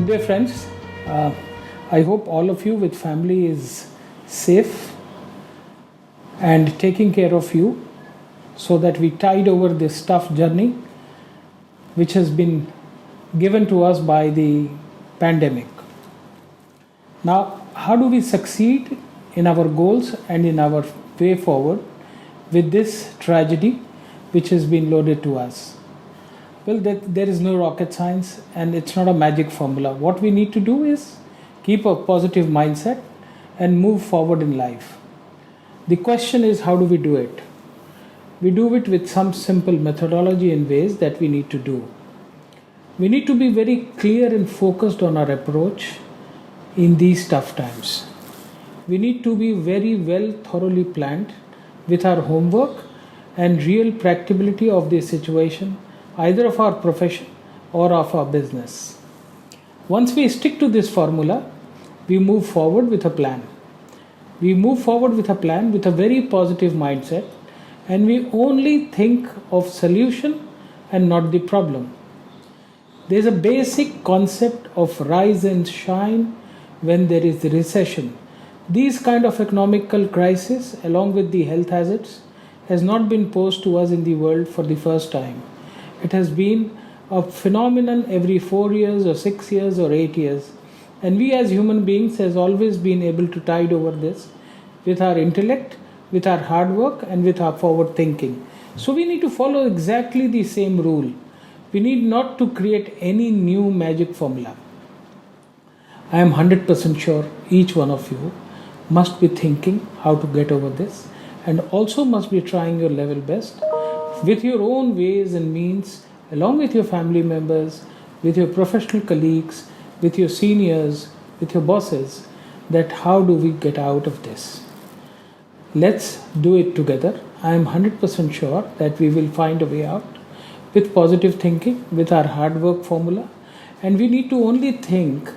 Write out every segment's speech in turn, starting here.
Good day, friends. Uh, I hope all of you with family is safe and taking care of you so that we tide over this tough journey which has been given to us by the pandemic. Now, how do we succeed in our goals and in our way forward with this tragedy which has been loaded to us? Well, there is no rocket science and it's not a magic formula. What we need to do is keep a positive mindset and move forward in life. The question is, how do we do it? We do it with some simple methodology and ways that we need to do. We need to be very clear and focused on our approach in these tough times. We need to be very well thoroughly planned with our homework and real practicability of the situation, either of our profession or of our business. Once we stick to this formula, we move forward with a plan. We move forward with a plan with a very positive mindset, and we only think of solution and not the problem. There is a basic concept of rise and shine when there is recession. These kind of economical crisis, along with the health hazards, has not been posed to us in the world for the first time. It has been a phenomenon every 4 years or 6 years or 8 years. And we as human beings has always been able to tide over this with our intellect, with our hard work and with our forward thinking. So we need to follow exactly the same rule. We need not to create any new magic formula. I am 100% sure each one of you must be thinking how to get over this and also must be trying your level best with your own ways and means, along with your family members, with your professional colleagues, with your seniors, with your bosses, that how do we get out of this? Let's do it together. I am 100% sure that we will find a way out with positive thinking, with our hard work formula, and we need to only think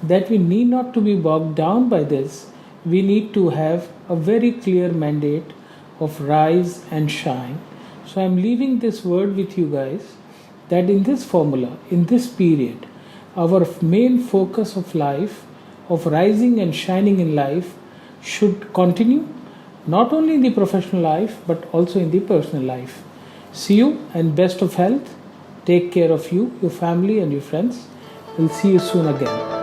that we need not to be bogged down by this. We need to have a very clear mandate of rise and shine. So I'm leaving this word with you guys that in this formula, in this period, our main focus of life, of rising and shining in life, should continue not only in the professional life but also in the personal life. See you and best of health. Take care of you, your family and your friends. We'll see you soon again.